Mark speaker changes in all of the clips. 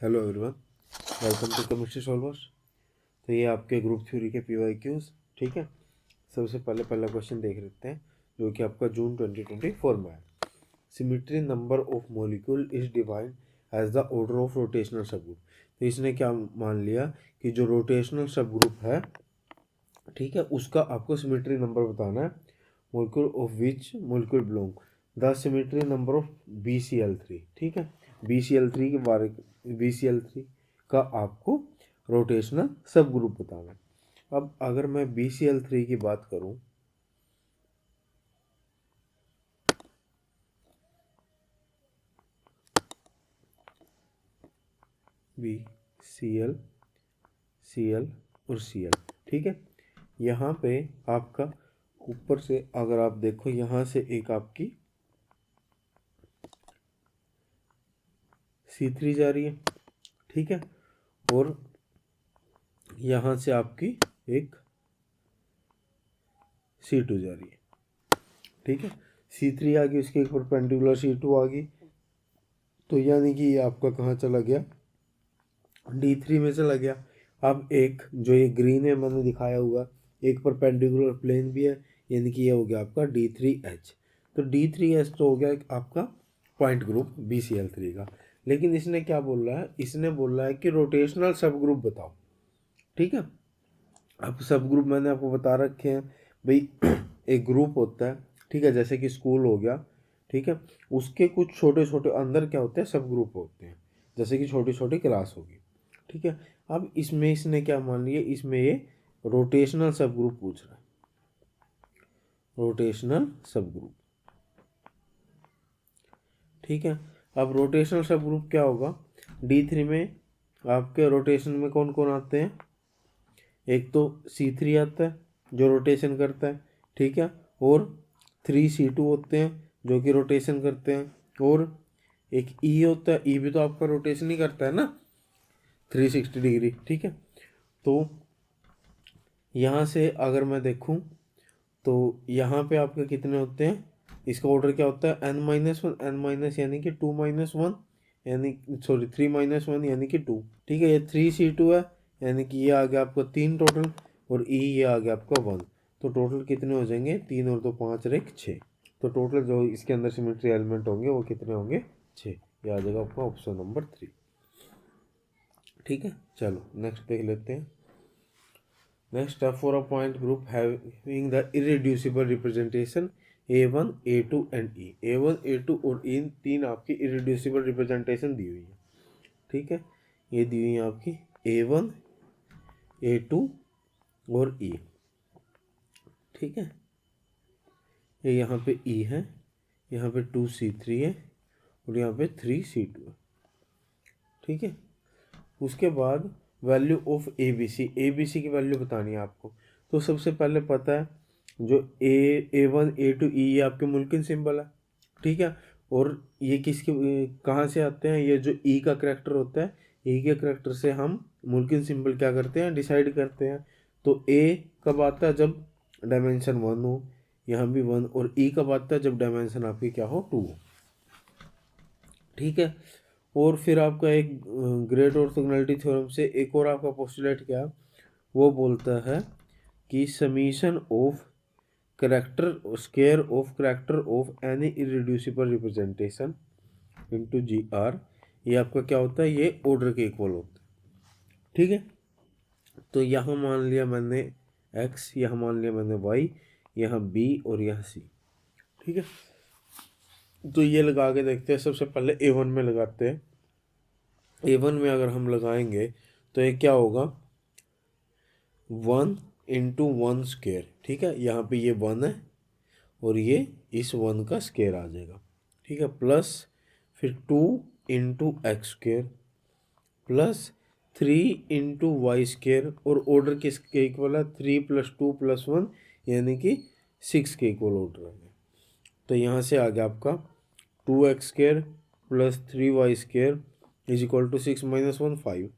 Speaker 1: Hello everyone, welcome to chemistry solvers. तो ये आपके ग्रुप थ्योरी के PYQs, ठीक है। सबसे पहला क्वेश्चन देख लेते हैं जो कि आपका जून 2024 में है। Symmetry number of molecule is defined as the order of rotational sub group. तो इसने क्या मान लिया कि जो रोटेशनल सब ग्रुप है, ठीक है, उसका आपको सिमेट्री नंबर बताना है। Molecule of which molecule belong the symmetry number of BCl3, ठीक है। BCl3 के बारे BCl3 का आपको रोटेशनल सब ग्रुप बताना है। अब अगर मैं BCl3 की बात करूं, BCl, Cl और Cl, ठीक है। यहाँ पे आपका ऊपर से अगर आप देखो, यहाँ से एक आपकी C3 जा रही है, ठीक है, और यहाँ से आपकी एक C2 जा रही है, ठीक है। C3 आ गई, उसके एक परपेंडिकुलर C2 आ गई, तो यानी कि ये आपका कहाँ चला गया, D3 में चला गया। अब एक जो ये ग्रीन है मैंने दिखाया हुआ, एक परपेंडिकुलर प्लेन भी है, यानी कि ये हो गया आपका D3H। तो D3H तो हो गया आपका पॉइंट ग्रुप BCl3 का। लेकिन इसने क्या बोल रहा है, इसने बोल रहा है कि रोटेशनल सब ग्रुप बताओ, ठीक है। अब सब ग्रुप मैंने आपको बता रखे हैं भाई। एक ग्रुप होता है, ठीक है, जैसे कि स्कूल हो गया, ठीक है, उसके कुछ छोटे छोटे अंदर क्या होते हैं, सब ग्रुप होते हैं, जैसे कि छोटी छोटी क्लास होगी, ठीक है। अब इसमें इसने क्या मान लिया, इसमें ये रोटेशनल सब ग्रुप पूछ रहा है, रोटेशनल सब ग्रुप, ठीक है। अब रोटेशनल सब ग्रुप क्या होगा, D3 में आपके रोटेशन में कौन कौन आते हैं, एक तो C3 आता है जो रोटेशन करता है, ठीक है, और 3 C2 होते हैं जो कि रोटेशन करते हैं, और एक E होता है, E भी तो आपका रोटेशन ही करता है ना 360 डिग्री, ठीक है। तो यहाँ से अगर मैं देखूँ तो यहाँ पे आपके कितने होते हैं, इसका ऑर्डर क्या होता है, n-1 n- यानी कि 2-1 यानी सॉरी 3-1 यानी कि 2, ठीक है। ये 3C2 है, यानी कि ये आ गया आपका 3 टोटल, और E ये आ गया आपका 1। तो टोटल कितने हो जाएंगे, 3 और 2 5 और 1 6। तो टोटल जो इसके अंदर सिमेट्री एलिमेंट होंगे वो कितने होंगे, 6। ये आ जाएगा आपका ऑप्शन नंबर 3, ठीक है। चलो नेक्स्ट देख लेते हैं। नेक्स्ट है for a point group having the irreducible representation A1 A2 and E। A1 A2 और E तीन आपकी इरेड्यूसिबल रिप्रेजेंटेशन दी हुई है, ठीक है। ये दी हुई है आपकी A1 A2 और E, ठीक है। ये यहाँ पे E है, यहाँ पे 2C3 है, और यहाँ पे 3C2 है, ठीक है। उसके बाद वैल्यू ऑफ ABC की वैल्यू बतानी है आपको। तो सबसे पहले पता है जो A1 A2 E ये आपके मुल्किन सिंबल है, ठीक है। और ये किसके कहाँ से आते हैं, ये जो E का करैक्टर होता है, E के करैक्टर से हम मुल्किन सिंबल क्या करते हैं, डिसाइड करते हैं। तो A कब आता है, जब डायमेंशन 1 हो, यहाँ भी 1, और E कब आता है, जब डायमेंशन आपकी क्या हो, 2 हो, ठीक है। और फिर आपका एक ग्रेट ऑर्थोगोनैलिटी थ्योरम से एक और आपका पोस्टुलेट क्या, वो बोलता है कि summation of character square of character of any irreducible representation into GR, ये आपका क्या होता है, ये ऑर्डर के इक्वल होता है, ठीक है। तो यहाँ मान लिया मैंने X, यहाँ मान लिया मैंने Y, यहाँ B और यहाँ C, ठीक है। तो ये लगा के देखते हैं। सबसे पहले A1 में लगाते हैं। A1 में अगर हम लगाएंगे तो ये क्या होगा, 1 × 1 स्क्वायर, ठीक है। यहाँ पे ये 1 है और ये इस 1 का स्क्वायर आ जाएगा, ठीक है, प्लस फिर 2 × x square plus 3 × y square, और ऑर्डर किसके इक्वल है, 3 + 2 + 1 यानी कि 6 के इक्वल ऑर्डर है। तो यहाँ से आ गया आपका 2x square plus 3y square is equal to 6 - 1 5।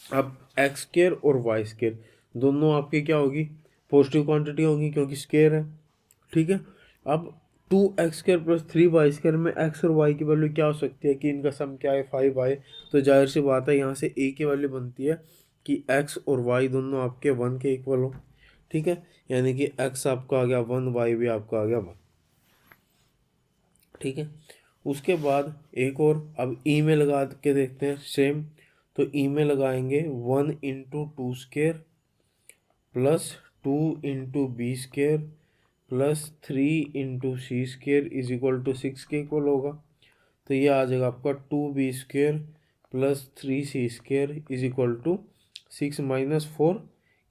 Speaker 1: अब एक्स स्क्वायर और वाई स्क्वायर दोनों आपकी क्या होगी, पॉजिटिव क्वांटिटी होगी क्योंकि स्क्वायर है, ठीक है। अब 2x² प्लस 3y² में x और y की वैल्यू क्या हो सकती है कि इनका सम क्या है 5y। तो जाहिर सी बात है यहाँ से a की वैल्यू बनती है कि x और y दोनों आपके 1 के इक्वल हो। ठीक है, यानी कि x आपका आ गया 1, y भी आपका आ गया 1। ठीक है, उसके बाद एक और अब ई में लगा के देखते हैं सेम। तो ई में लगाएंगे 1 into 2² plus 2 into b² plus 3 into c² is equal to 6 के इक्वल होगा। तो ये आ जाएगा आपका 2b² plus 3c² is equal to 6 minus 4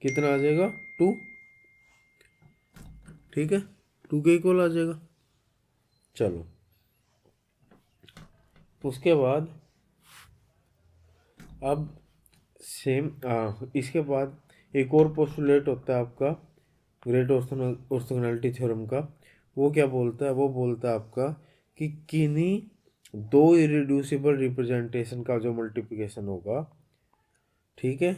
Speaker 1: कितना आ जाएगा 2। ठीक है, 2 के इक्वल आ जाएगा। चलो उसके बाद अब सेम इसके बाद एक और पोस्टुलेट होता है आपका ग्रेट ऑर्थोगोनैलिटी थ्योरम का। वो क्या बोलता है, वो बोलता है आपका कि किन्हीं दो इरेड्यूसिबल रिप्रेजेंटेशन का जो मल्टीप्लिकेशन होगा, ठीक है,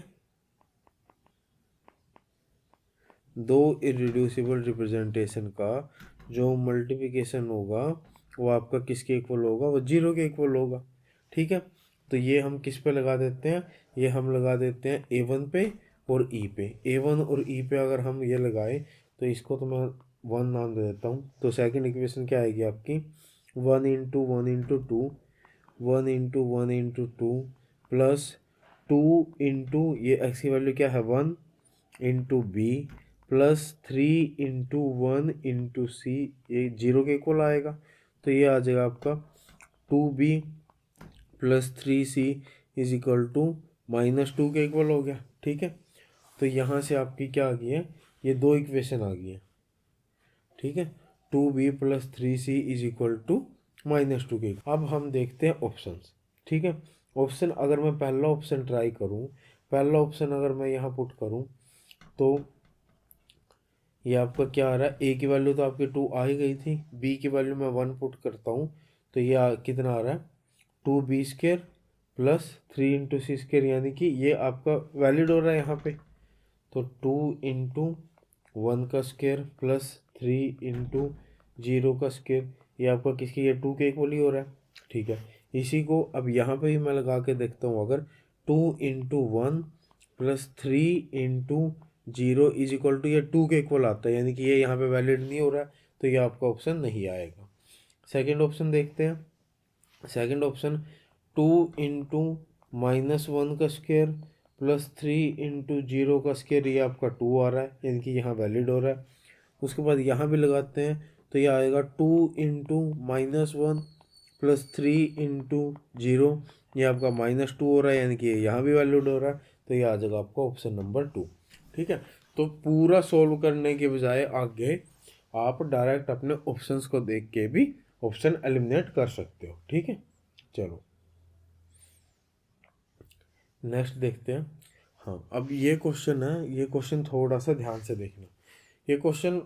Speaker 1: दो इरेड्यूसिबल रिप्रेजेंटेशन का जो मल्टीप्लिकेशन होगा वो आपका किसके इक्वल होगा, वो 0 के इक्वल होगा। ठीक है, तो ये हम किस पे लगा देते हैं, ये हम लगा देते हैं A1 पे और E पे। A1 और E पे अगर हम ये लगाए तो इसको तो मैं 1 नाम दे देता हूँ। तो सेकंड इक्वेशन क्या आएगी आपकी 1 into 1 into 2 1 into 1 into 2 plus 2 into ये x की वैल्यू क्या है 1 into B plus 3 into 1 into C, ये 0 के इक्वल आएगा। तो ये आ जाएगा आपका 2b plus 3c is equal to -2 के इक्वल हो गया। ठीक है, तो यहाँ से आपकी क्या आ गई है, ये दो इक्वेशन आ गई है। ठीक है, 2b plus 3c is equal to -2 के। अब हम देखते हैं ऑप्शंस। ठीक है, ऑप्शन अगर मैं पहला ऑप्शन ट्राई करूँ, पहला ऑप्शन अगर मैं यहाँ पुट करूँ तो ये आपका क्या आ रहा है, ए की वैल्यू तो आपकी 2 आ ही गई थी, बी की वैल्यू मैं 1 पुट करता हूँ तो ये कितना आ रहा है 2b² प्लस 3 इंटू c², यानी कि ये आपका वैलिड हो रहा है यहाँ पे। तो 2 इंटू 1 का स्क्वायर प्लस 3 इंटू 0 का स्क्वायर, ये आपका किसकी, ये 2 के इक्वल ही हो रहा है। ठीक है, इसी को अब यहाँ पे भी मैं लगा के देखता हूँ, अगर 2 into 1 plus 3 into 0 is equal to ये 2 के इक्वल आता है, यानी कि ये यहाँ पे वैलिड नहीं हो रहा है, तो ये आपका ऑप्शन नहीं आएगा। सेकेंड ऑप्शन देखते हैं। सेकेंड ऑप्शन 2 इंटू -1 का स्क्वायर प्लस 3 इंटू 0 का स्क्वायर, ये आपका 2 आ रहा है, यानी कि यहाँ वैलिड हो रहा है। उसके बाद यहाँ भी लगाते हैं तो ये आएगा 2 इंटू -1 प्लस 3 इंटू 0, ये आपका -2 हो रहा है, यानी कि यहाँ भी वैलिड हो रहा है, तो ये आ जाएगा आपका ऑप्शन नंबर 2। ठीक है, तो पूरा सॉल्व करने के बजाय आगे आप डायरेक्ट अपने ऑप्शंस को देख के भी ऑप्शन एलिमिनेट कर सकते हो। ठीक है, चलो नेक्स्ट देखते हैं। हाँ, अब ये क्वेश्चन है, ये क्वेश्चन थोड़ा सा ध्यान से देखना। ये क्वेश्चन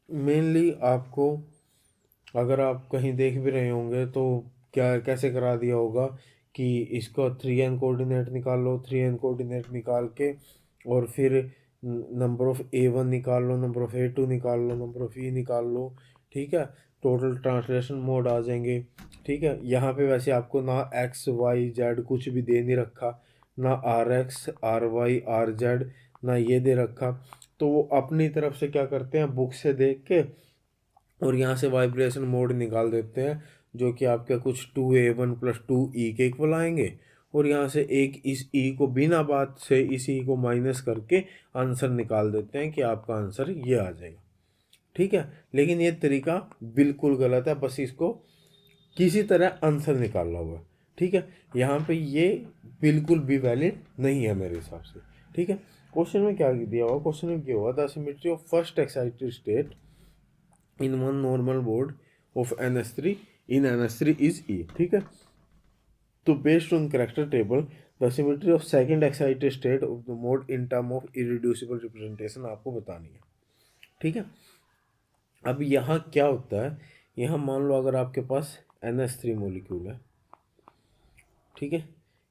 Speaker 1: मेनली आपको, अगर आप कहीं देख भी रहे होंगे तो क्या कैसे करा दिया होगा कि इसको 3n कोऑर्डिनेट निकाल लो, 3n कोऑर्डिनेट निकाल के और फिर नंबर ऑफ A1 निकाल लो, नंबर ऑफ A2 निकाल लो, नंबर ऑफ E निकाल लो। ठीक है, टोटल ट्रांसलेशन मोड आ जाएंगे। ठीक है, यहाँ पे वैसे आपको ना XYZ कुछ भी दे नहीं रखा, ना RX RY RZ ना ये दे रखा, तो वो अपनी तरफ से क्या करते हैं बुक से देख के और यहाँ से वाइब्रेशन मोड निकाल देते हैं, जो कि आपके कुछ 2A1 प्लस 2E के इक्वल आएंगे, और यहाँ से एक इस E को बिना बात से इस E को माइनस करके आंसर निकाल देते हैं कि आपका आंसर ये आ जाएगा। ठीक है, लेकिन ये तरीका बिल्कुल गलत है, बस इसको किसी तरह आंसर निकालना हुआ। ठीक है, यहाँ पे ये बिल्कुल भी वैलिड नहीं है मेरे हिसाब से। ठीक है, क्वेश्चन में क्या दिया हुआ, क्वेश्चन में क्या हुआ, the symmetry of first excited state in one normal mode of NS3 in NS3 is E। ठीक है, तो based on character table the symmetry of second excited state of the mode in term of irreducible representation आपको बतानी है। ठीक है, अब यहाँ क्या होता है, यहाँ मान लो अगर आपके पास NS3 मॉलिक्यूल है, ठीक है,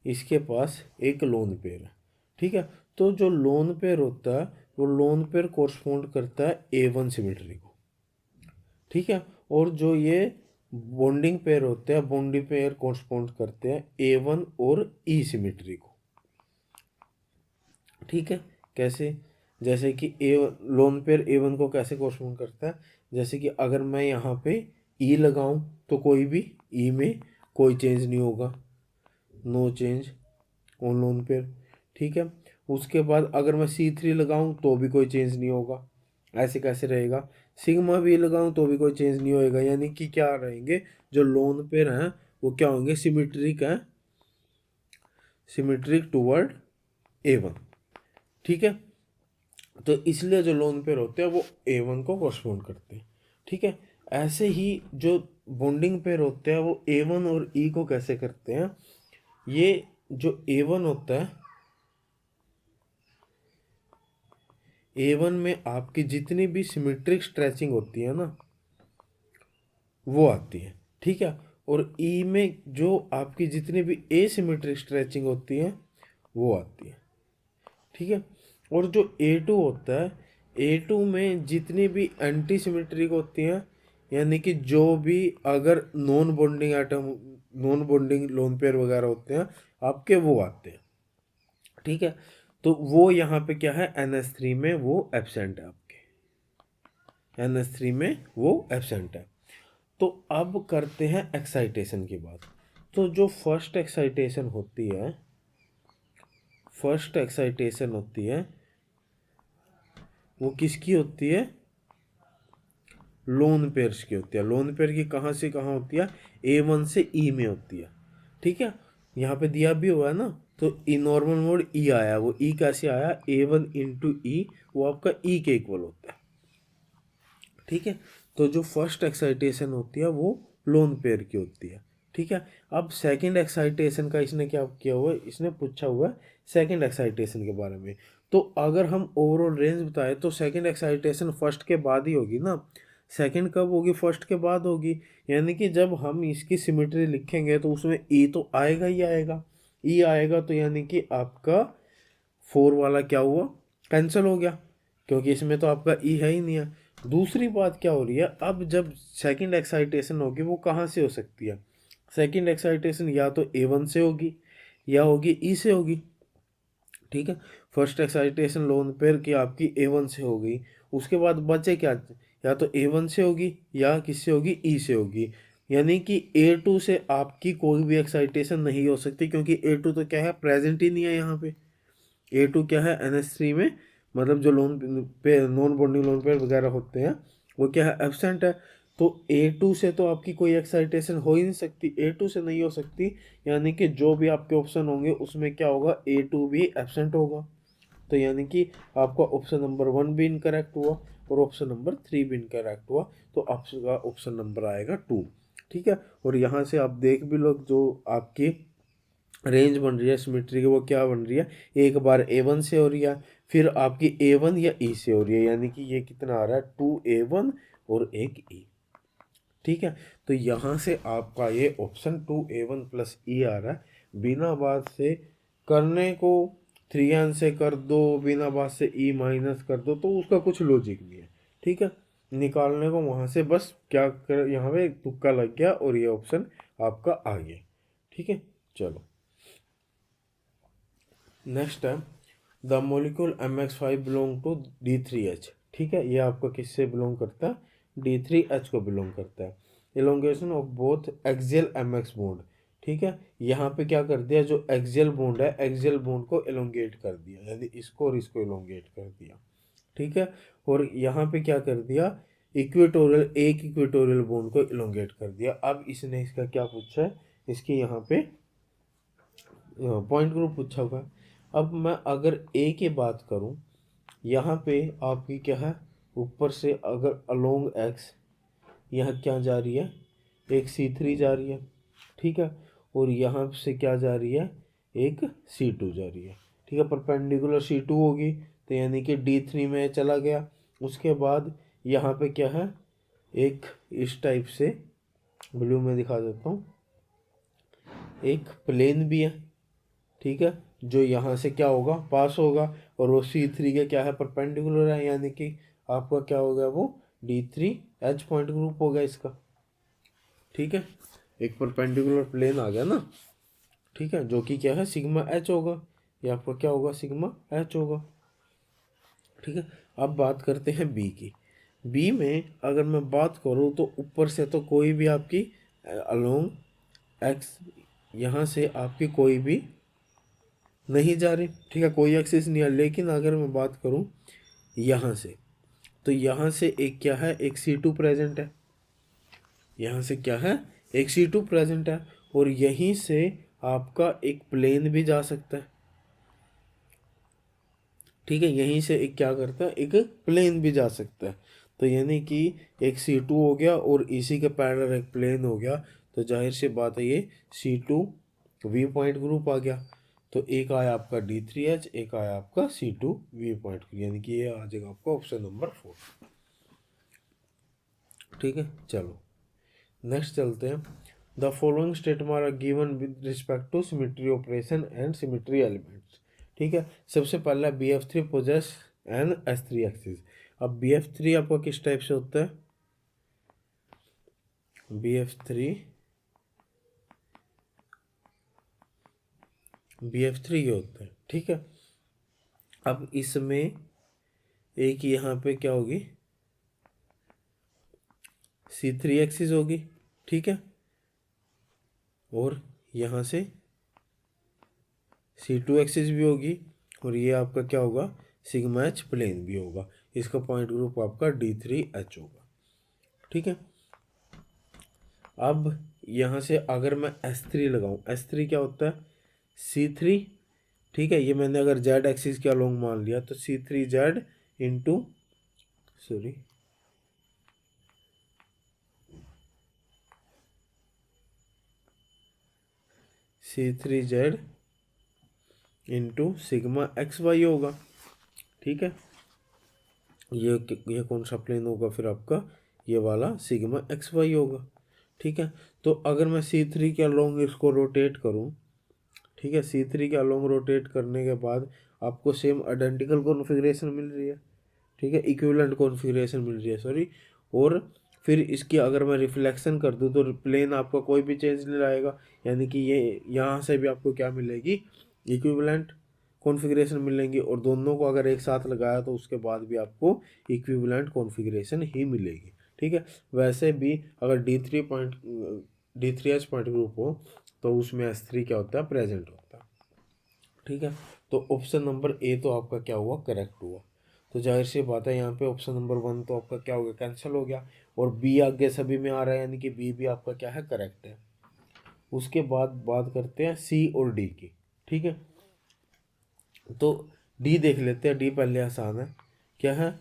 Speaker 1: इसके पास एक लोन पेयर है। ठीक है, तो जो लोन पेयर होता है वो लोन पेयर कोरस्पॉन्ड करता है A1 सिमेट्री को। ठीक है, और जो ये बॉन्डिंग पेयर होते हैं, बॉन्डिंग पेयर कॉरस्पॉन्ड करते हैं A1 और E सिमेट्री को। ठीक है, कैसे? जैसे कि ए लोन पेयर A1 को कैसे कॉरस्पॉन्ड करता है, जैसे कि अगर मैं यहाँ पे E लगाऊं तो कोई भी E में कोई चेंज नहीं होगा, no change on loan payer. ठीक है, उसके बाद अगर मैं C3 लगाऊं तो भी कोई चेंज नहीं होगा। ऐसे कैसे रहेगा? सिग्मा भी लगाऊं तो भी कोई चेंज नहीं होएगा, यानी कि क्या रहेंगे, जो लोन पेयर हैं वो क्या होंगे, सिमेट्रिक हैं, सिमेट्रिक टूवर्ड A1। ठीक है, तो इसलिए जो लोन पेयर होते हैं वो A1 को कॉरस्पॉन्ड करते हैं। ठीक है, ऐसे ही जो बॉन्डिंग पेयर होते हैं वो A1 और E को कैसे करते हैं, ये जो A1 होता है, A1 में आपकी जितनी भी सिमेट्रिक स्ट्रेचिंग होती है ना वो आती है। ठीक है, और E में जो आपकी जितनी भी एसिमेट्रिक स्ट्रेचिंग होती है वो आती है। ठीक है, और जो A2 होता है, A2 में जितनी भी एंटी सिमेट्रिक होती हैं, यानी कि जो भी अगर non bonding atom, non bonding lone pair वगैरह होते हैं आपके, वो आते हैं। ठीक है, तो वो यहाँ पे क्या है, NH3 में वो एब्सेंट है आपके, NH3 में वो एब्सेंट है। तो अब करते हैं एक्साइटेशन की बात। तो जो फर्स्ट एक्साइटेशन होती है, फर्स्ट एक्साइटेशन होती है वो किसकी होती है, लोन पेयर्स की होती है। लोन पेयर की कहाँ से कहाँ होती है, A1 से E में होती है। ठीक है, यहाँ पे दिया भी हुआ है ना, तो ई नॉर्मल मोड E आया, वो E कैसे आया, A1 इंटू E, वो आपका E के इक्वल होता है। ठीक है, तो जो फर्स्ट एक्साइटेशन होती है वो लोन पेयर की होती है। ठीक है, अब सेकंड एक्साइटेशन का इसने क्या किया हुआ है, इसने पूछा हुआ है सेकंड एक्साइटेशन के बारे में। तो अगर हम ओवरऑल रेंज बताए तो सेकंड एक्साइटेशन फर्स्ट के बाद ही होगी ना। सेकंड कब होगी, फर्स्ट के बाद होगी, यानी कि जब हम इसकी सिमेट्री लिखेंगे तो उसमें E तो आएगा ही आएगा, E आएगा, तो यानी कि आपका 4 वाला क्या हुआ, कैंसिल हो गया, क्योंकि इसमें तो आपका E है ही नहीं है। दूसरी बात क्या हो रही है, अब जब सेकंड एक्साइटेशन होगी वो कहाँ से हो सकती है, सेकंड एक्साइटेशन या तो A1 से होगी या होगी E से होगी। ठीक है, फर्स्ट एक्साइटेशन लोन पेयर की आपकी A1 से हो गई, उसके बाद बचे क्या, या तो A1 से होगी या किससे होगी, E से होगी, यानी कि A2 से आपकी कोई भी एक्साइटेशन नहीं हो सकती, क्योंकि A2 तो क्या है, प्रेजेंट ही नहीं है यहाँ पे। A2 क्या है, NH3 में, मतलब जो लोन पे नॉन बॉन्डिंग लोन पेयर वगैरह होते हैं वो क्या है, एब्सेंट है। तो A2 से तो आपकी कोई एक्साइटेशन हो ही नहीं सकती, A2 से नहीं हो सकती, यानी कि जो भी आपके ऑप्शन होंगे उसमें क्या होगा, A2 भी एब्सेंट होगा। तो यानी कि आपका ऑप्शन नंबर 1 भी इनकरेक्ट हुआ और ऑप्शन नंबर 3 भी इनकरेक्ट हुआ, तो आपका ऑप्शन नंबर आएगा 2। ठीक है, और यहाँ से आप देख भी लो जो आपकी रेंज बन रही है सिमेट्री की, वो क्या बन रही है, एक बार A1 से हो रही है, फिर आपकी A1 या E से हो रही है, यानी कि ये कितना आ रहा है, 2A1 और एक E। ठीक है, तो यहाँ से आपका ये ऑप्शन 2A1 प्लस E आ रहा है। बिना बात से करने को 3n से कर दो, बिना बात से E माइनस कर दो, तो उसका कुछ लॉजिक नहीं है। ठीक है, निकालने को वहाँ से बस क्या कर, यहाँ पे तुक्का लग गया और ये ऑप्शन आपका आ गया। ठीक है, चलो नेक्स्ट है, the molecule MX5 belong to D3H। ठीक है, ये आपका किससे बिलोंग करता है, D3H को बिलोंग करता है। Elongation of both axial MX bond. ठीक है, यहाँ पे क्या कर दिया, जो एक्सियल बॉन्ड है, एक्सियल बॉन्ड को एलोंगेट कर दिया, यानी इसको और इसको एलोंगेट कर दिया। ठीक है, और यहाँ पे क्या कर दिया, इक्वेटोरियल, एक इक्वेटोरियल बॉन्ड को एलोंगेट कर दिया। अब इसने इसका क्या पूछा है, इसकी यहाँ पे पॉइंट ग्रुप पूछा हुआ है। अब मैं अगर ए की बात करूं, यहाँ पे आपकी क्या है, ऊपर से अगर अलोंग एक्स यहाँ क्या जा रही है, एक C3 जा रही है। ठीक है, और यहाँ से क्या जा रही है, एक C2 जा रही है। ठीक है, परपेंडिकुलर C2 होगी, तो यानी कि D3 में चला गया। उसके बाद यहाँ पे क्या है, एक इस टाइप से ब्लू में दिखा देता हूँ, एक प्लेन भी है। ठीक है, जो यहाँ से क्या होगा, पास होगा, और वो C3 के क्या है, परपेंडिकुलर है, यानी कि आपका क्या हो गया, वो D3H पॉइंट ग्रुप हो गया इसका। ठीक है, एक परपेंडिकुलर प्लेन आ गया ना। ठीक है, जो कि क्या है सिग्मा एच होगा, ये आपका क्या होगा सिग्मा एच होगा। ठीक है, अब बात करते हैं बी की। बी में अगर मैं बात करूँ तो ऊपर से तो कोई भी आपकी अलोंग एक्स, यहाँ से आपकी कोई भी नहीं जा रही। ठीक है, कोई एक्सिस नहीं है। लेकिन अगर मैं बात करूँ यहाँ से, तो यहाँ से एक क्या है, एक C2 प्रेजेंट है। यहाँ से क्या है, एक C2 प्रेजेंट है। और यहीं से आपका एक प्लेन भी जा सकता है। ठीक है, यहीं से एक क्या करता है, एक प्लेन भी जा सकता है। तो यानी कि एक C2 हो गया और इसी के पैरेलल एक प्लेन हो गया। तो जाहिर सी बात है ये C2 V पॉइंट ग्रुप आ गया। तो एक आया आपका D3H, एक आया आपका C2 V पॉइंट, यानी कि ये आ जाएगा आपका ऑप्शन नंबर 4। ठीक है, चलो नेक्स्ट चलते हैं। The following statement are given with respect to symmetry operation and symmetry elements. ठीक है, सबसे पहला BF3 poses and S3 axis. अब BF3 आपका किस टाइप से होता है, BF3 ये होता है। ठीक है, अब इसमें एक यहाँ पे क्या होगी, C3 एक्सिस होगी। ठीक है, और यहाँ से C2 एक्सिस भी होगी। और ये आपका क्या होगा, सिग्मा एच प्लेन भी होगा। इसका पॉइंट ग्रुप आपका D3H होगा। ठीक है, अब यहाँ से अगर मैं S3 लगाऊं, S3 क्या होता है, C3। ठीक है, ये मैंने अगर Z एक्सिस के अलोंग मान लिया तो C3Z into sorry C3Z into sigma XY होगा। ठीक है, ये कौन सा प्लेन होगा फिर आपका, ये वाला सिग्मा XY होगा। ठीक है, तो अगर मैं C3 के अलोंग इसको रोटेट करूं, ठीक है, C3 के अलोंग रोटेट करने के बाद आपको सेम आइडेंटिकल कॉन्फ़िगरेशन मिल रही है। ठीक है, इक्विवेलेंट कॉन्फ़िगरेशन मिल रही है सॉरी। और फिर इसकी अगर मैं रिफ्लेक्शन कर दूं तो प्लेन आपका कोई भी चेंज नहीं आएगा। यानी कि ये यहाँ से भी आपको क्या मिलेगी, इक्विवेलेंट कॉन्फ़िगरेशन मिलेंगी। और दोनों को अगर एक साथ लगाया तो उसके बाद भी आपको इक्विवेलेंट कॉन्फ़िगरेशन ही मिलेगी। ठीक है, वैसे भी अगर D3H पॉइंट ग्रुप हो तो उसमें S3 क्या होता है, प्रेजेंट होता है। ठीक है, तो ऑप्शन नंबर ए तो आपका क्या हुआ, करेक्ट हुआ। तो जाहिर सी बात है यहाँ पे ऑप्शन नंबर 1 तो आपका क्या हो गया, कैंसिल हो गया। और बी आगे सभी में आ रहा है, यानी कि बी भी आपका क्या है, करेक्ट है। उसके बाद बात करते हैं सी और डी की। ठीक है, तो डी देख लेते हैं। डी पहले आसान है, क्या है,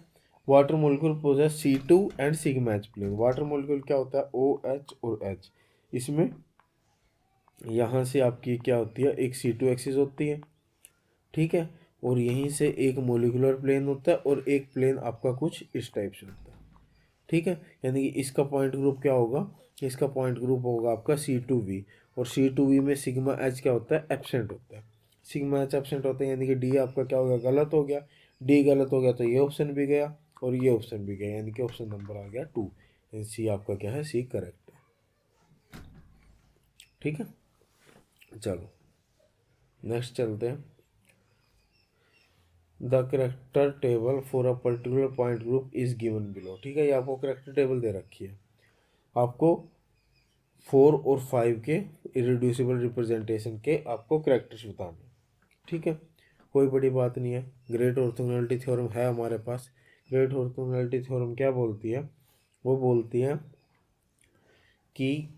Speaker 1: water molecule possess C2 and sigma h plane. Water molecule क्या होता है, OH और H। इसमें यहाँ से आपकी क्या होती है, एक C2 एक्सिस होती है। ठीक है, और यहीं से एक मोलिकुलर प्लेन होता है और एक प्लेन आपका कुछ इस टाइप से होता है। ठीक है, यानी कि इसका पॉइंट ग्रुप क्या होगा, इसका पॉइंट ग्रुप होगा आपका C2V। और C2V में सिग्मा एच क्या होता है, एब्सेंट होता है। सिग्मा एच एब्सेंट होता है, यानी कि डी आपका क्या हो गया, गलत हो गया। डी गलत हो गया तो ये ऑप्शन भी गया और ये ऑप्शन भी गया, यानी कि ऑप्शन नंबर आ गया 2। सी आपका क्या है, सी करेक्ट है। ठीक है, चलो नेक्स्ट चलते हैं। The character table for a particular point group is given below. ठीक है, ये आपको करेक्टर टेबल दे रखी है। आपको 4 और 5 के इरेड्यूसिबल रिप्रेजेंटेशन के आपको करेक्टर्स बताने। ठीक है, कोई बड़ी बात नहीं है। ग्रेट ऑर्थोगोनैलिटी थ्योरम है हमारे पास। ग्रेट ऑर्थोगोनैलिटी थ्योरम क्या बोलती है, वो बोलती है कि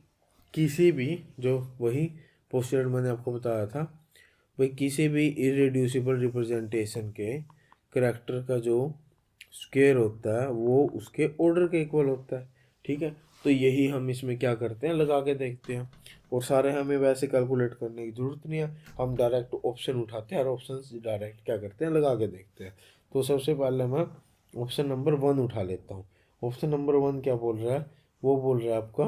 Speaker 1: किसी भी, जो वही पोस्टुलेट मैंने आपको बताया था, भाई किसी भी इरेड्यूसिबल रिप्रेजेंटेशन के करैक्टर का जो स्क्वायर होता है वो उसके ऑर्डर के इक्वल होता है। ठीक है, तो यही हम इसमें क्या करते हैं, लगा के देखते हैं। और सारे हमें वैसे कैलकुलेट करने की ज़रूरत नहीं है, हम डायरेक्ट ऑप्शन उठाते हैं और ऑप्शन डायरेक्ट क्या करते हैं, लगा के देखते हैं। तो सबसे पहले मैं ऑप्शन नंबर 1 उठा लेता हूँ। ऑप्शन नंबर 1 क्या बोल रहा है, वो बोल रहा है आपका,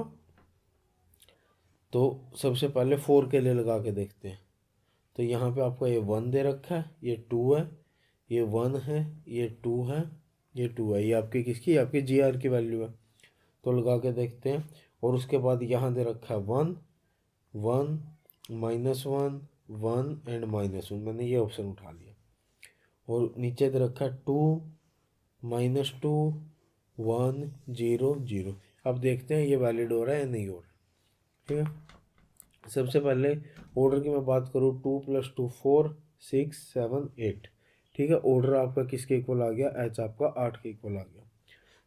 Speaker 1: तो सबसे पहले 4 के लिए लगा के देखते हैं। तो यहाँ पे आपका ये 1 दे रखा है, ये 2 है, ये 1 है, ये 2 है ये 2 है, ये आपकी किसकी, आपकी जी आर की वैल्यू है। तो लगा के देखते हैं। और उसके बाद यहाँ दे रखा है 1 1 -1 1 एंड -1, मैंने ये ऑप्शन उठा लिया। और नीचे दे रखा है 2 -2 1 0 0। अब देखते हैं ये वैलिड हो रहा है या नहीं हो रहा है। ठीक है, सबसे पहले ऑर्डर की मैं बात करूँ, 2 + 2 4 6 7 8। ठीक है, ऑर्डर आपका किसके इक्वल आ गया, एच आपका 8 के इक्वल आ गया।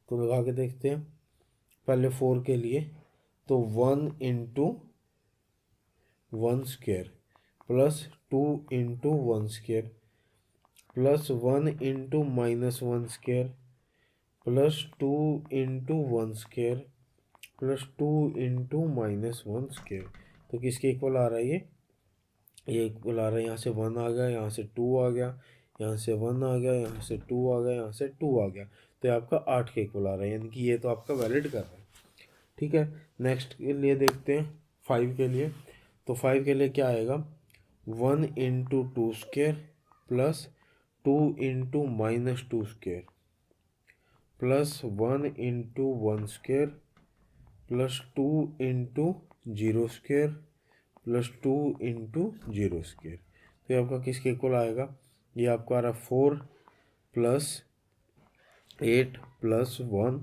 Speaker 1: तो लगा के देखते हैं। पहले 4 के लिए तो 1 × 1 square plus 2 × 1 square plus 1 × -1 square plus 2 × 1 square plus 2 × -1 square. तो किसके इक्वल आ रहा है ये इक्वल आ रहा है, यहाँ से 1 आ गया, यहाँ से 2 आ गया, यहाँ से 1 आ गया, यहाँ से 2 आ गया, यहाँ से 2 आ गया। तो ये आपका 8 के इक्वल आ रहा है, यानी कि ये तो आपका वैलिड कर रहा है। ठीक है, नेक्स्ट के लिए देखते हैं 5 के लिए। तो 5 के लिए क्या आएगा, 1 × 2 square plus 2 × -2 square plus 1 × 1 square plus 2 × 0 square plus 2 × 0 square. तो ये आपका किसके इक्वल आएगा, ये आपका आ रहा 4 + 8 + 1,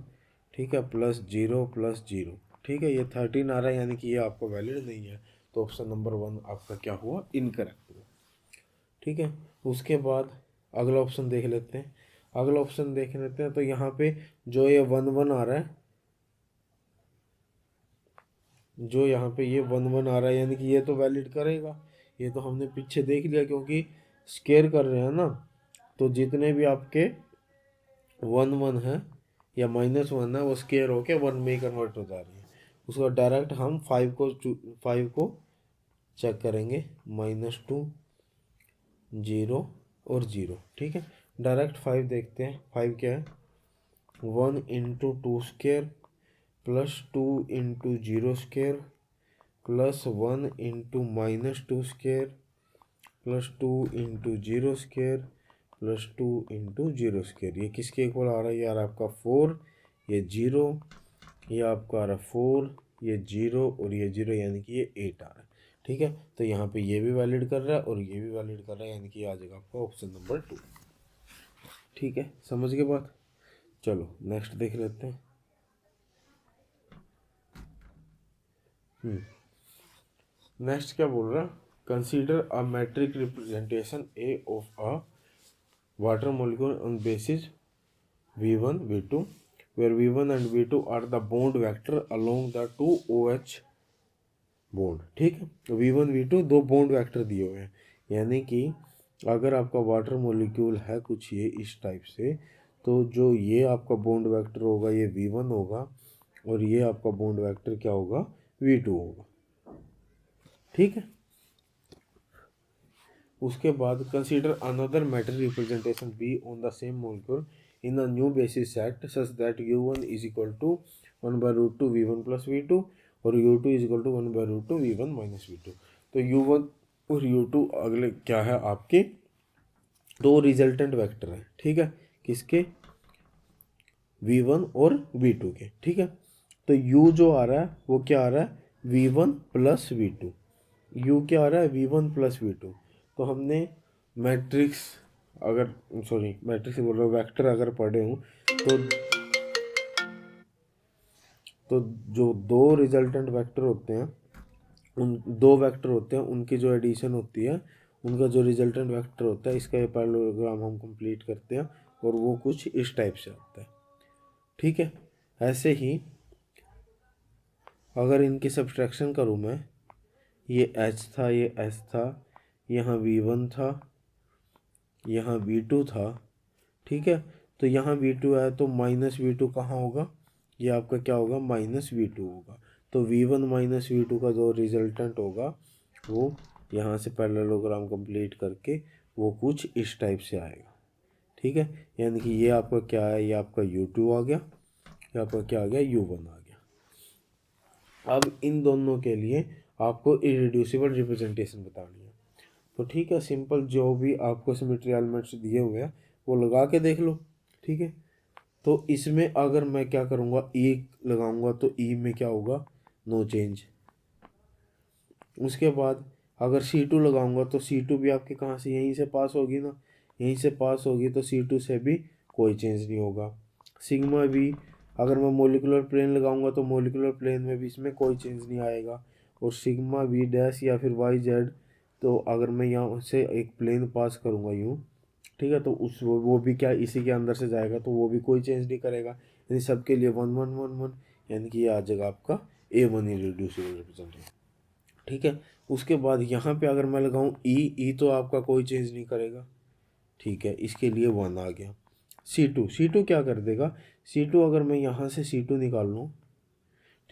Speaker 1: ठीक है, प्लस 0 + 0। ठीक है, ये 13 आ रहा है, यानी कि ये आपका वैलिड नहीं है। तो ऑप्शन नंबर 1 आपका क्या हुआ, इनकरेक्ट हुआ। ठीक है, उसके बाद अगला ऑप्शन देख लेते हैं। अगला ऑप्शन देख लेते हैं, तो यहाँ पे जो ये 1 1 आ रहा है, जो यहाँ पे ये 1 1 आ रहा है, यानी कि ये तो वैलिड करेगा। ये तो हमने पीछे देख लिया, क्योंकि स्केयर कर रहे हैं ना, तो जितने भी आपके 1 1 है या -1 है, वो स्केयर होके 1 में ही कन्वर्ट हो जा रही है। उसका डायरेक्ट हम 5 को चेक करेंगे, -2 0 और 0। ठीक है, डायरेक्ट 5 देखते हैं। 5 क्या है, 1 × 2 square plus 2 × 0 square plus 1 × -2 square plus 2 × 0 square plus 2 × 0 square. ये किसके इक्वल आ रहा है यार, आपका 4, ये 0, ये आपका आ रहा 4, ये 0 और ये 0, यानी कि ये 8 आ रहा है। ठीक है, तो यहाँ पे ये भी वैलिड कर रहा है और ये भी वैलिड कर रहा है, यानी कि आ जाएगा आपका ऑप्शन नंबर 2। ठीक है, समझ के बात। चलो नेक्स्ट देख लेते हैं। नेक्स्ट क्या बोल रहा है, consider a matric representation A of a water molecule on basis V1 V2 where V1 and V2 are the bond vector along the two OH bond. ठीक है, V1 V2 दो बॉन्ड वेक्टर दिए हुए हैं, यानी कि अगर आपका वाटर मॉलिक्यूल है कुछ ये इस टाइप से, तो जो ये आपका बॉन्ड वेक्टर होगा ये V1 होगा और ये आपका बॉन्ड वेक्टर क्या होगा, V2 होगा। ठीक है, उसके बाद consider another matrix representation B on the same molecule in a new basis set such that U1 = 1/√2 V1 + V2 और U2 = 1/√2 V1 - V2। तो U1 और U2 अगले क्या है, आपके दो रिजल्टेंट वेक्टर हैं। ठीक है, किसके, V1 और V2 के। ठीक है, तो U जो आ रहा है वो क्या आ रहा है, V1 + V2। U क्या आ रहा है, V1 + V2। तो हमने मैट्रिक्स अगर मैट्रिक्स बोल रहा हूँ, वेक्टर अगर पढ़े हूँ तो जो दो रिजल्टेंट वेक्टर होते हैं, उन दो वेक्टर होते हैं, उनकी जो एडिशन होती है, उनका जो रिजल्टेंट वेक्टर होता है, इसका ये पैरेललोग्राम हम कंप्लीट करते हैं और वो कुछ इस टाइप से आता है। ठीक है, ऐसे ही अगर इनकी सब्सट्रैक्शन करूँ मैं, ये H था, ये S था, यहाँ V1 था, यहाँ V2 था। ठीक है, तो यहाँ V2 है तो -V2 कहाँ होगा, ये आपका क्या होगा, -V2 होगा। तो V1 - V2 का जो रिजल्टेंट होगा वो यहाँ से पैरेललोग्राम कंप्लीट करके वो कुछ इस टाइप से आएगा। ठीक है, यानी कि ये आपका क्या है, ये आपका U2 आ गया, ये आपका क्या आ गया, U1 आ गया। अब इन दोनों के लिए आपको इरेड्यूसिबल रिप्रेजेंटेशन बतानी है। तो ठीक है, सिंपल जो भी आपको सिमेट्री एलिमेंट्स दिए हुए हैं वो लगा के देख लो। ठीक है, तो इसमें अगर मैं क्या करूँगा, ई लगाऊंगा तो ई में क्या होगा, नो चेंज। उसके बाद अगर C2 लगाऊंगा तो C2 भी आपके कहाँ से, यहीं से पास होगी ना, यहीं से पास होगी, तो C2 से भी कोई चेंज नहीं होगा। सिग्मा भी अगर मैं मोलिकुलर प्लेन लगाऊंगा तो मोलिकुलर प्लेन में भी इसमें कोई चेंज नहीं आएगा। और सिग्मा भी डैश या फिर YZ, तो अगर मैं यहाँ से एक प्लेन पास करूँगा यूँ, ठीक है, तो उस वो भी क्या इसी के अंदर से जाएगा, तो वो भी कोई चेंज नहीं करेगा। यानी सबके लिए 1 1 1 1, यानी कि ये आ जाएगा आपका A1 इरेड्यूसिबल रिप्रेजेंटेशन। ठीक है, उसके बाद यहाँ पे अगर मैं लगाऊँ ई तो आपका कोई चेंज नहीं करेगा। ठीक है, इसके लिए 1 आ गया। C2 क्या कर देगा, C2 अगर मैं यहाँ से C2 निकाल लूँ,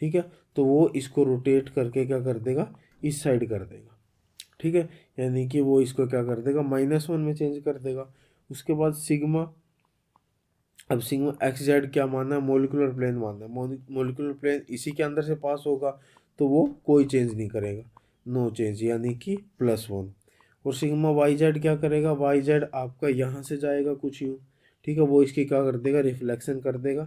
Speaker 1: ठीक है, तो वो इसको रोटेट करके क्या कर देगा, इस साइड कर देगा। ठीक है, यानी कि वो इसको क्या कर देगा, -1 में चेंज कर देगा। उसके बाद सिग्मा, अब सिग्मा XZ क्या मानना है, मोलिकुलर प्लेन मानना है। मोलिकुलर प्लेन इसी के अंदर से पास होगा, तो वो कोई चेंज नहीं करेगा, नो चेंज, यानी कि +1। और सिग्मा YZ क्या करेगा, YZ आपका यहाँ से जाएगा कुछ यूँ, ठीक है, वो इसकी क्या कर देगा, रिफ्लेक्शन कर देगा,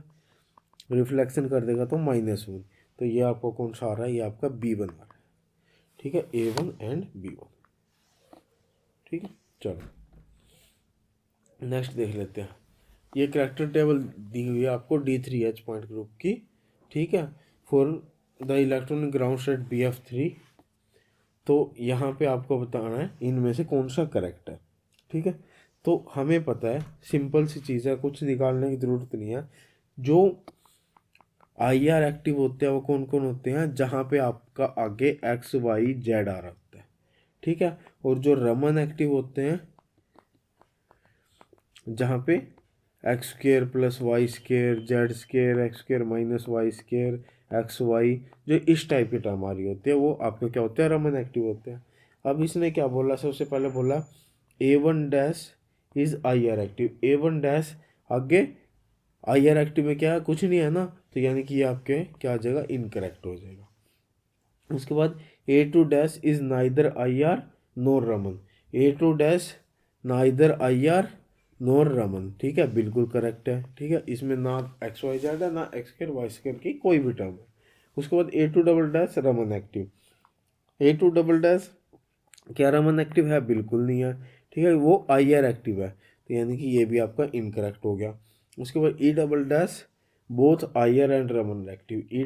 Speaker 1: तो -1। तो ये आपको कौन सा आ रहा है, ये आपका B1 आ रहा है। ठीक है, A1 एंड B1। ठीक है, चलो नेक्स्ट देख लेते हैं। ये करैक्टर टेबल दी हुई है आपको D3H पॉइंट ग्रुप की। ठीक है, for the electronic ground state BF3। तो यहाँ पे आपको बताना है इनमें से कौन सा करेक्ट है। ठीक है, तो हमें पता है, सिंपल सी चीज़ है, कुछ निकालने की ज़रूरत नहीं है। जो IR एक्टिव होते हैं वो कौन कौन होते हैं, जहाँ पे आपका आगे XYZ आ रहा होता है। ठीक है, और जो रमन एक्टिव होते हैं जहाँ पे x² + y² z² x² - y², xy, जो इस टाइप की टर्म आ रही होती है वो आपको क्या होते हैं, रमन एक्टिव होते हैं। अब इसने क्या बोला, सबसे पहले बोला A1 is IR active. A1 आगे IR एक्टिव में क्या है, कुछ नहीं है ना, तो यानी कि ये आपके क्या आ जाएगा, इनकरेक्ट हो जाएगा। उसके बाद A2 is neither IR NOR Raman. A2 neither IR नोर रमन, ठीक है, बिल्कुल करेक्ट है। ठीक है, इसमें ना XYZ है, ना x² y² की कोई भी टर्म है। उसके बाद A2 रमन एक्टिव। A2 क्या रमन एक्टिव है, बिल्कुल नहीं है। ठीक है, वो IR एक्टिव है, तो यानी कि ये भी आपका इनकरेक्ट हो गया। उसके बाद E both IR and Raman active. E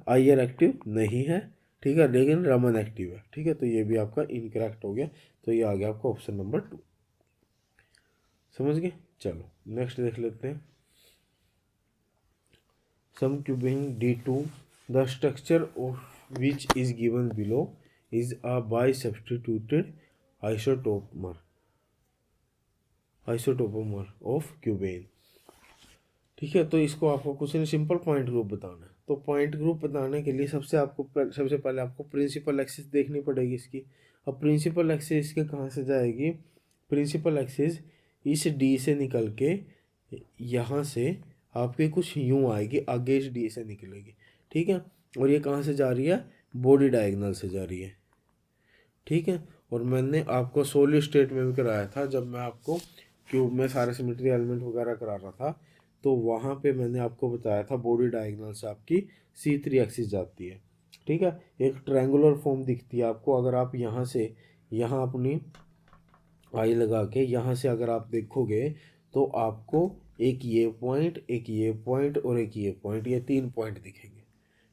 Speaker 1: IR active नहीं है, ठीक है, लेकिन रमन एक्टिव है। ठीक है, तो ये भी आपका इनकरेक्ट हो गया। तो ये आ गया आपका ऑप्शन नंबर 2। समझ गए, चलो नेक्स्ट देख लेते हैं। Some cubing D2, the structure of which is given below is a bi substituted isotopomer of cubane. ठीक है, तो इसको आपको कुछ नहीं, सिंपल पॉइंट ग्रुप बताना है। तो पॉइंट ग्रुप बताने के लिए सबसे पहले आपको प्रिंसिपल एक्सिस देखनी पड़ेगी इसकी। अब प्रिंसिपल एक्सिस इसके कहाँ से जाएगी, प्रिंसिपल एक्सिस इस D से निकल के यहाँ से आपके कुछ यूँ आएगी, आगे इस D से निकलेगी। ठीक है, और ये कहाँ से जा रही है, बॉडी डायगोनल से जा रही है। ठीक है, और मैंने आपको सॉलिड स्टेट में भी कराया था, जब मैं आपको क्यूब में सारे सिमेट्री एलिमेंट वगैरह करा रहा था, तो वहाँ पे मैंने आपको बताया था बॉडी डायगोनल से आपकी C3 एक्सिस जाती है। ठीक है, एक ट्रायंगुलर फॉर्म दिखती है आपको। अगर आप यहाँ से यहाँ अपनी आई लगा के यहाँ से अगर आप देखोगे, तो आपको एक ये पॉइंट, एक ये पॉइंट और एक ये पॉइंट, ये 3 पॉइंट दिखेंगे।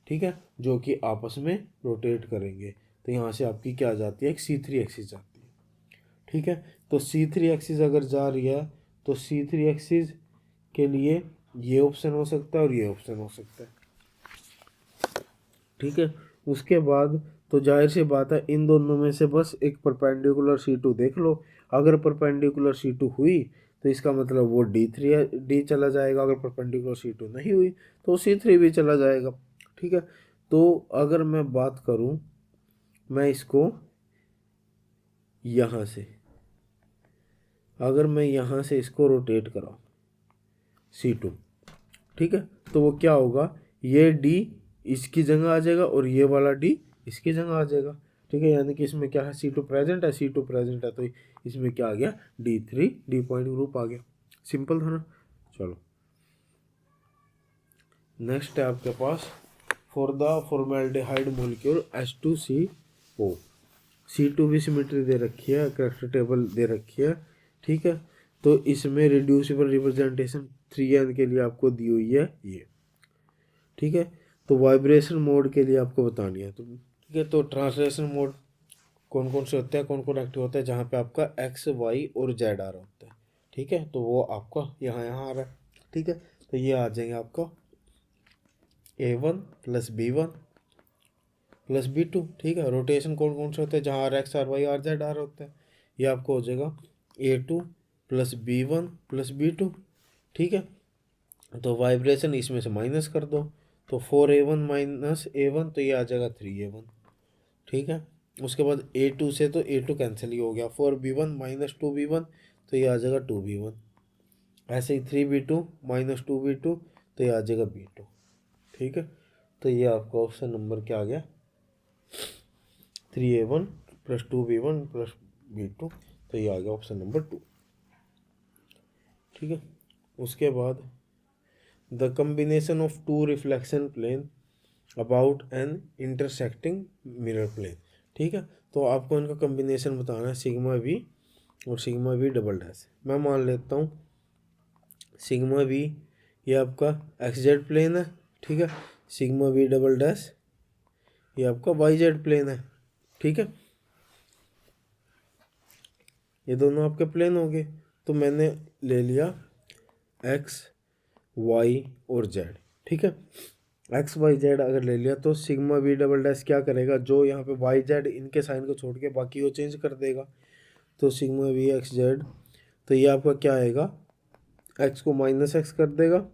Speaker 1: ठीक है, जो कि आपस में रोटेट करेंगे। तो यहाँ से आपकी क्या जाती है, एक C3 एक्सिस जाती है। ठीक है, तो C3 एक्सिस अगर जा रही है, तो C3 एक्सिस के लिए ये ऑप्शन हो सकता है और ये ऑप्शन हो सकता है। ठीक है, उसके बाद तो जाहिर सी बात है, इन दोनों में से बस एक परपेंडिकुलर C2 देख लो। अगर परपेंडिकुलर C2 हुई तो इसका मतलब वो D चला जाएगा। अगर परपेंडिकुलर C2 नहीं हुई तो C3 भी चला जाएगा। ठीक है, तो अगर मैं बात करूं, मैं इसको यहाँ से, अगर मैं यहाँ से इसको रोटेट कराऊँ C2, ठीक है, तो वो क्या होगा, ये D इसकी जगह आ जाएगा और ये वाला D इसकी जगह आ जाएगा। ठीक है, यानी कि इसमें क्या है, C2 प्रेजेंट है, तो इसमें क्या आ गया, D3 D पॉइंट ग्रुप आ गया। सिंपल था ना। चलो नेक्स्ट है आपके पास for the formaldehyde molecule H2CO, C2 भी सिमेट्री दे रखी है, करैक्टर टेबल दे रखी है, ठीक है। तो इसमें रिड्यूसिबल रिप्रेजेंटेशन 3n के लिए आपको दी हुई है ये, ठीक है। तो वाइब्रेशन मोड के लिए आपको बतानी है, तो ठीक है। तो ट्रांसलेशन मोड कौन कौन से होते हैं, कौन कौन एक्टिव होता है, जहाँ पे आपका X, Y और Z आ रहा होता है, ठीक है। तो वो आपका यहाँ आ रहा है, ठीक है। तो ये आ जाएंगे आपका A1 + B1 + B2, ठीक है। रोटेशन कौन कौन से होते हैं, जहाँ RX, RY, RZ आ रहा होता है, ये आपको हो जाएगा A2 + B1 + B2, ठीक है। तो वाइब्रेशन इसमें से माइनस कर दो, तो 4A1 - A1, तो ये आ जाएगा 3A1, ठीक है। उसके बाद A2 से तो A2 कैंसिल ही हो गया, 4B1 - 2B1, तो ये आ जाएगा 2B1। ऐसे ही 3B2 - 2B2, तो ये आ जाएगा B2, ठीक है। तो ये आपका ऑप्शन नंबर क्या आ गया, 3A1 + 2B1 + B2, तो ये आ गया ऑप्शन नंबर 2, ठीक है। उसके बाद the combination of 2 reflection plane about an intersecting mirror plane, ठीक है। तो आपको इनका कम्बिनेशन बताना है, सिग्मा वी और सिग्मा वी डबल डैश। मैं मान लेता हूँ सिग्मा वी ये आपका XZ प्लेन है, ठीक है। सिग्मा वी डबल डैश ये आपका YZ प्लेन है, ठीक है। ये दोनों आपके प्लेन हो गए। तो मैंने ले लिया X, Y और Z, ठीक है। X, Y, Z अगर ले लिया तो सिग्मा वी डबल डैश क्या करेगा, जो यहाँ पे YZ इनके साइन को छोड़ के बाकी वो चेंज कर देगा। तो सिग्मा वी XZ, तो ये आपका क्या आएगा, X को -X कर देगा,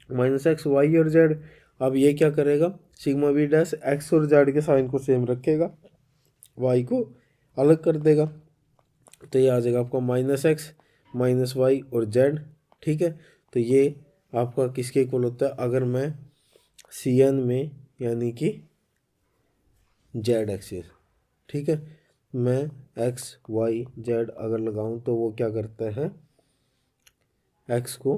Speaker 1: -X Y और Z। अब ये क्या करेगा, सिग्मा वी डैश X और Z के साइन को सेम रखेगा, Y को अलग कर देगा, तो ये आ जाएगा आपका -X -Y और Z, ठीक है। तो ये आपका किसके इक्वल होता है, अगर मैं CN में यानी कि Z एक्सिस, ठीक है, मैं X Y Z अगर लगाऊं तो वो क्या करता है, X को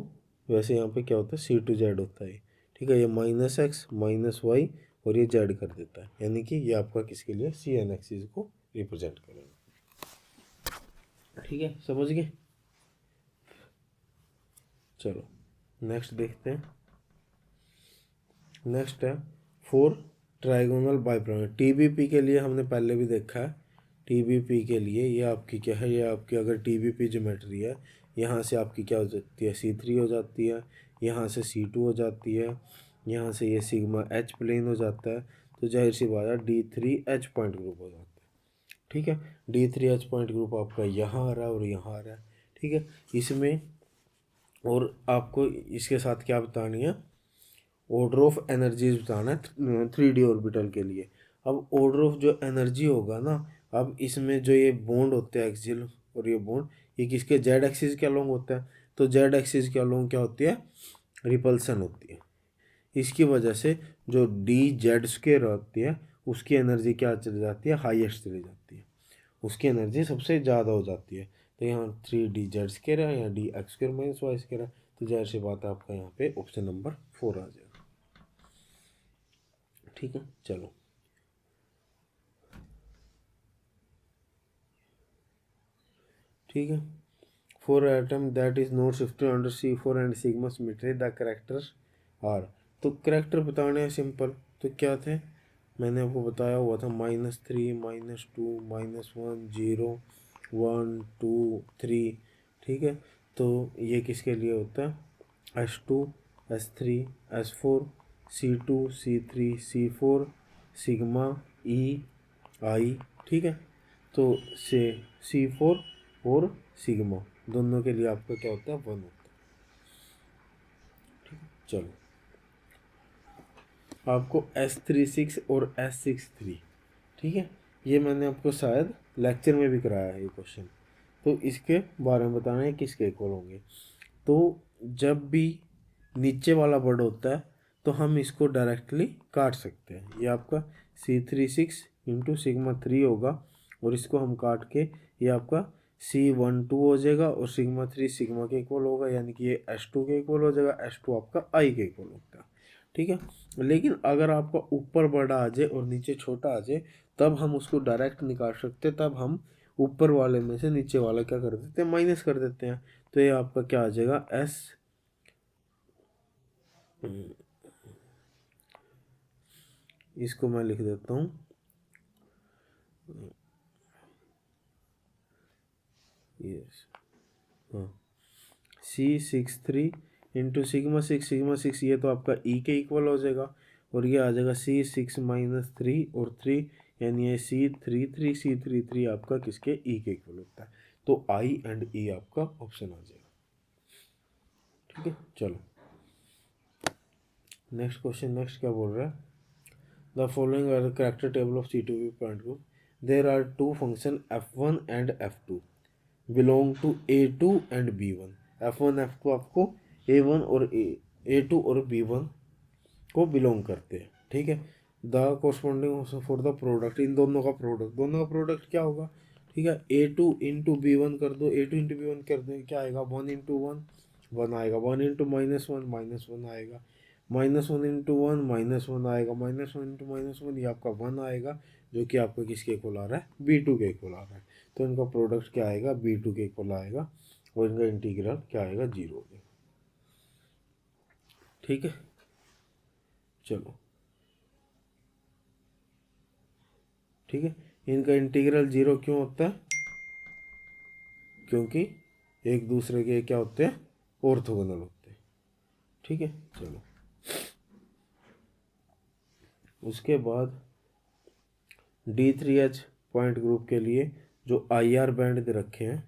Speaker 1: वैसे यहाँ पे क्या होता है C2Z होता है, ठीक है। ये -X -Y और ये Z कर देता है, यानी कि ये आपका किसके लिए CN एक्सिस को रिप्रेजेंट करेगा, ठीक है। समझ गए। चलो नेक्स्ट देखते हैं। नेक्स्ट है 4 ट्राइगोनल बाइप्रोमेट। TBP के लिए हमने पहले भी देखा है। TBP के लिए ये आपकी क्या है, ये आपकी अगर TBP ज्योमेट्री है, यहाँ से आपकी क्या हो जाती है, C3 हो जाती है, यहाँ से C2 हो जाती है, यहाँ से ये सिग्मा H प्लेन हो जाता है, तो जाहिर सी बात है D3H पॉइंट ग्रुप हो जाता है, ठीक है। D3H पॉइंट ग्रुप आपका यहाँ आ रहा है और यहाँ आ रहा है, ठीक है। इसमें और आपको इसके साथ क्या बतानी है, ऑर्डर ऑफ एनर्जीज बताना है 3D ऑर्बिटल के लिए। अब ऑर्डर ऑफ जो एनर्जी होगा ना, अब इसमें जो ये बॉन्ड होते हैं एक्सियल और ये बॉन्ड, ये किसके Z एक्सिस के अलोंग होता है, तो Z एक्सिस के अलोंग क्या होती है, रिपल्सन होती है। इसकी वजह से जो DZ² होती है उसकी एनर्जी क्या चली जाती है, हाईएस्ट चली जाती है, उसकी एनर्जी सबसे ज़्यादा हो जाती है। तो यहाँ 3DZ² है, यहाँ DX² - Y² है, तो जाहिर सी बात है आपका यहाँ पे ऑप्शन नंबर 4 आ जाएगा, ठीक है। चलो ठीक है। For atom that is not shifted under C4 and sigma symmetry the characters are. तो कैरेक्टर बताने हैं सिंपल, तो क्या थे, मैंने आपको बताया हुआ था -3 -2 -1 0 1 2 3, ठीक है। तो ये किसके लिए होता है, S2 S3 S4 C2 C3 C4 sigma I, ठीक है। तो से C4 और सिग्मा दोनों के लिए आपका क्या होता है, 1 होता है, ठीक है। चलो आपको S36 और S63, ठीक है, ये मैंने आपको शायद लेक्चर में भी कराया है ये क्वेश्चन, तो इसके बारे में बताना है किसके इक्वल होंगे। तो जब भी नीचे वाला वर्ड होता है तो हम इसको डायरेक्टली काट सकते हैं, ये आपका C36 × सिग्मा 3 होगा, और इसको हम काट के ये आपका C12 हो जाएगा और सिग्मा 3 सिग्मा के इक्वल होगा, यानी कि ये S2 के इक्वल हो जाएगा, S2 आपका I के इक्वल होता है। ठीक है, लेकिन अगर आपका ऊपर बड़ा आ जाए और नीचे छोटा आ जाए तब हम उसको डायरेक्ट निकाल सकते हैं, तब हम ऊपर वाले में से नीचे वाला क्या कर देते हैं, माइनस कर देते हैं। तो ये आपका क्या आ जाएगा, S, इसको मैं लिख देता हूँ, यस, हाँ, C63 इंटू सिग्मा 6 ये तो आपका E के इक्वल हो जाएगा, और ये आ जाएगा C6 माइनस 3 और 3, यानी ये C33 आपका किसके, E के इक्वल होता है। तो I एंड E आपका ऑप्शन आ जाएगा। ठीक है, चलो नेक्स्ट क्वेश्चन। नेक्स्ट क्या बोल रहा है, the following are the character table of C2V point group, there are two function F1 and F2 belong to A2 and B1। F1 F2 आपको A1 और A2 और B1 को बिलोंग करते हैं। ठीक है, the corresponding for the product, इन दोनों का प्रोडक्ट क्या होगा। ठीक है, A2 इंटू B1 कर दो, A2 इंटू B1 कर दो, क्या आएगा, 1 इंटू 1 1 आएगा, 1 इंटू -1 आएगा, -1 इंटू 1 -1 आएगा, -1 इंटू -1 ये आपका 1 आएगा, जो कि आपका किसके इक्वल आ रहा है, B2 के इक्वल आ रहा है। तो इनका प्रोडक्ट क्या आएगा, B2 के इक्वल आएगा, और इनका इंटीग्रल क्या आएगा, 0 हो जाएगा। ठीक है, चलो, ठीक है, इनका इंटीग्रल 0 क्यों होता है, क्योंकि एक दूसरे के क्या होते हैं, ऑर्थोगोनल होते हैं। ठीक है, चलो, उसके बाद D3H पॉइंट ग्रुप के लिए जो IR बैंड दे रखे हैं,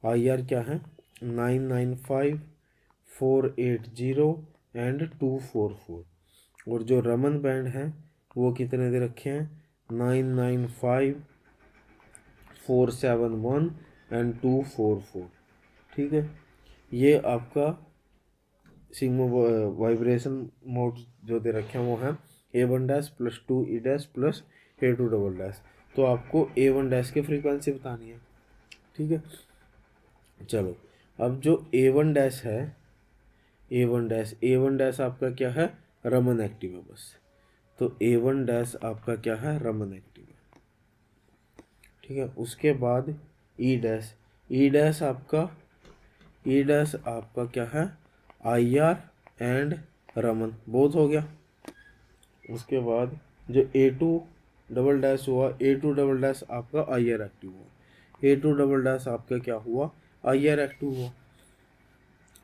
Speaker 1: IR क्या है, 995 480 एंड 244, और जो रमन बैंड है वो कितने दे रखे हैं, 995 471 एंड 244। ठीक है, ये आपका सिग्मा वाइब्रेशन मोड जो दे रखे हैं वो है A1 dash plus 2 E dash plus A2 double dash. तो आपको A1 डैश की फ्रीक्वेंसी बतानी है। ठीक है, चलो, अब जो A1 डैश है, A1 डैश आपका क्या है, रमन एक्टिव है बस। तो A1 डैश आपका क्या है, रमन एक्टिव है। ठीक है, उसके बाद E डैश आपका क्या है, IR एंड रमन बोथ हो गया। उसके बाद जो A2 डबल डैश हुआ, A2 डबल डैश आपका IR एक्टिव हुआ, A2 डबल डैश आपका क्या हुआ, IR एक्टिव हुआ।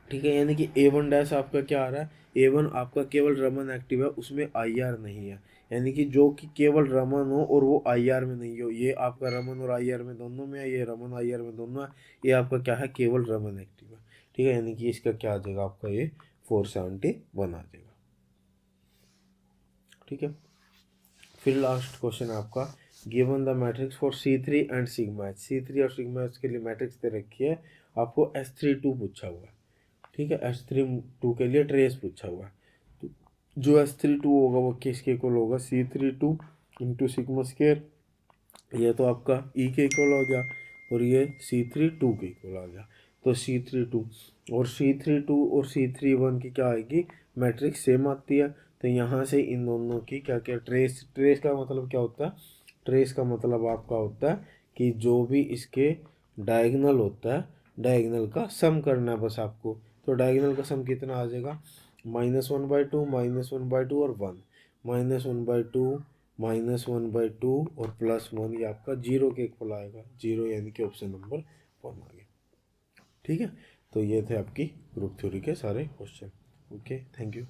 Speaker 1: ठीक है, यानी कि A1 डैश आपका क्या आ रहा है, A1 आपका केवल रमन एक्टिव है, उसमें IR नहीं है, यानी कि जो कि केवल रमन हो और वो IR में नहीं हो, ये आपका रमन और IR में दोनों में है, ये रमन IR में दोनों है, ये आपका क्या है, केवल रमन एक्टिव है। ठीक है, यानी कि इसका क्या आ जाएगा, आपका ये 471 आ जाएगा। ठीक है, फिर लास्ट क्वेश्चन आपका, given the matrix for C3 and sigma H, C3 और सिग्मा H के लिए मैट्रिक्स दे रखी है, आपको S32 पूछा हुआ है। ठीक है, S32 के लिए ट्रेस पूछा हुआ है, तो जो S32 होगा वो किसके इक्वल होगा, C32 इंटू सिग्मा स्क्वायर, ये तो आपका E के इक्वल हो गया, और ये C32 के इक्वल आ गया। तो C32 और C31 की क्या आएगी, मैट्रिक्स सेम आती है। तो यहाँ से इन दोनों की क्या क्या ट्रेस का मतलब क्या होता है, ट्रेस का मतलब आपका होता है कि जो भी इसके डायगोनल होता है, डायगोनल का सम करना है बस आपको। तो डायगोनल का सम कितना आ जाएगा, -1/2 -1/2 और 1, -1/2 -1/2 और +1, ये आपका 0 के इक्वल आएगा, 0 यानी कि ऑप्शन नंबर 1 आ गया। ठीक है, तो ये थे आपकी ग्रुप थ्योरी के सारे क्वेश्चन। Okay, thank you.